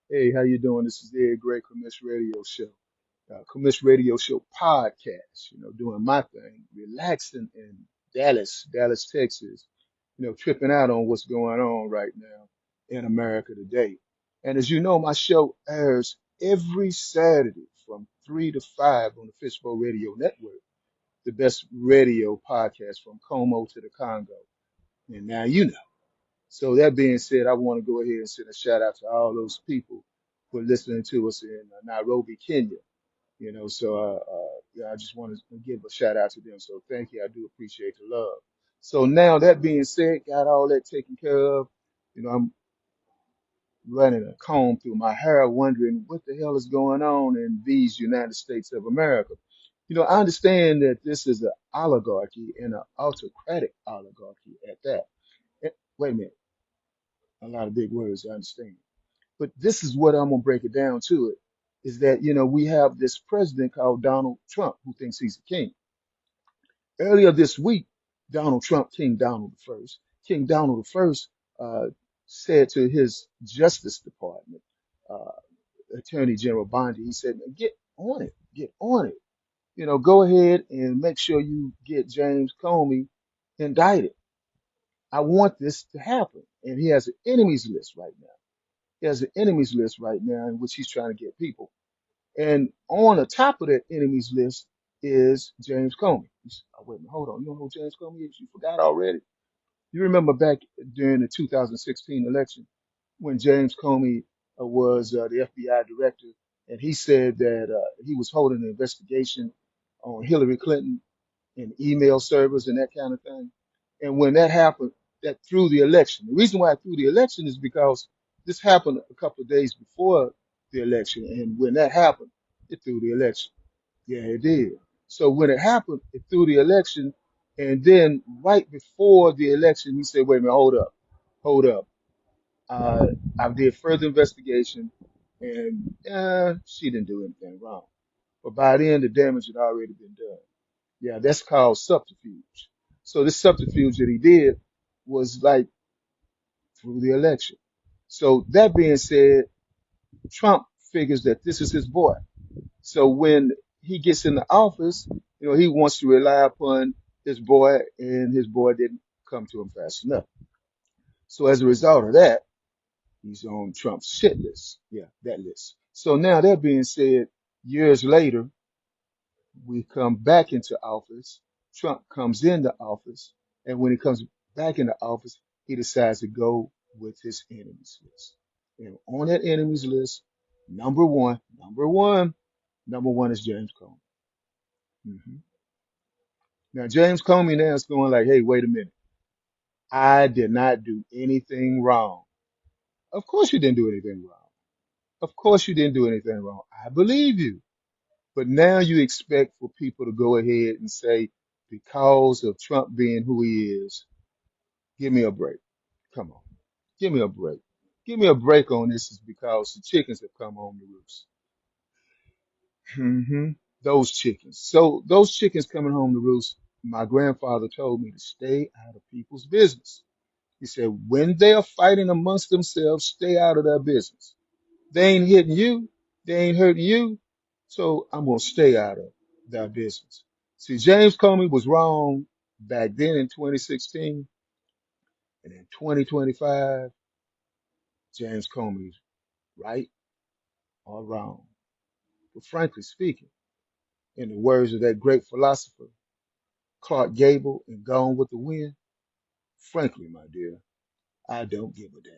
Hey, how you doing? This is the Ed Great Commiss Radio Show. Commiss Radio Show podcast. Doing my thing, relaxing in Dallas, Texas. Tripping out on what's going on right now in America today. And as you know, my show airs every Saturday from 3 to 5 on the Fishbowl Radio Network, the best radio podcast from Como to the Congo. And now you know. So that being said, I want to go ahead and send a shout out to all those people who are listening to us in Nairobi, Kenya. Yeah, I just want to give a shout out to them. So thank you. I do appreciate the love. So now that being said, got all that taken care of. I'm running a comb through my hair, wondering what the hell is going on in these United States of America. I understand that this is an oligarchy and an autocratic oligarchy at that. Wait a minute, a lot of big words, I understand. But this is what I'm gonna break it down to it is that we have this president called Donald Trump who thinks he's a king. Earlier this week, Donald Trump, King Donald the First, said to his Justice Department, uh, Attorney General Bondi, he said, get on it. Go ahead and make sure you get James Comey indicted. I want this to happen. And he has an enemies list right now. He has an enemies list right now in which he's trying to get people. And on the top of that enemies list is James Comey. Oh, wait a minute, hold on. You know who James Comey is? You forgot already? You remember back during the 2016 election when James Comey was the FBI director, and he said that he was holding an investigation on Hillary Clinton and email servers and that kind of thing. And when that happened, that threw the election. The reason why it threw the election is because this happened a couple of days before the election. And when that happened, it threw the election. Yeah, it did. So when it happened, it threw the election. And then right before the election, he said, wait a minute, hold up. Uh, I did further investigation and she didn't do anything wrong. But by then, the damage had already been done. Yeah, that's called subterfuge. So this subterfuge that he did was like through the election. So that being said, Trump figures that this is his boy. So when he gets in the office, he wants to rely upon his boy, and his boy didn't come to him fast enough. So as a result of that, he's on Trump's shit list. Yeah, that list. So now that being said, years later, we come back into office. Trump comes into office, and when he comes back into office, he decides to go with his enemies list. And on that enemies list, number one is James Comey. hmm Now James Comey now is going like, hey, wait a minute, I did not do anything wrong. Of course you didn't do anything wrong. Of course you didn't do anything wrong. I believe you. But now you expect for people to go ahead and say, because of Trump being who he is, give me a break. Come on. Give me a break. Give me a break on this is because the chickens have come home to roost. hmm Those chickens. So those chickens coming home to roost, my grandfather told me to stay out of people's business. He said, when they are fighting amongst themselves, stay out of their business. They ain't hitting you. They ain't hurting you. So I'm going to stay out of their business. See, James Comey was wrong back then in 2016. And in 2025, James Comey's right or wrong. But frankly speaking, in the words of that great philosopher, Clark Gable in Gone with the Wind, frankly, my dear, I don't give a damn.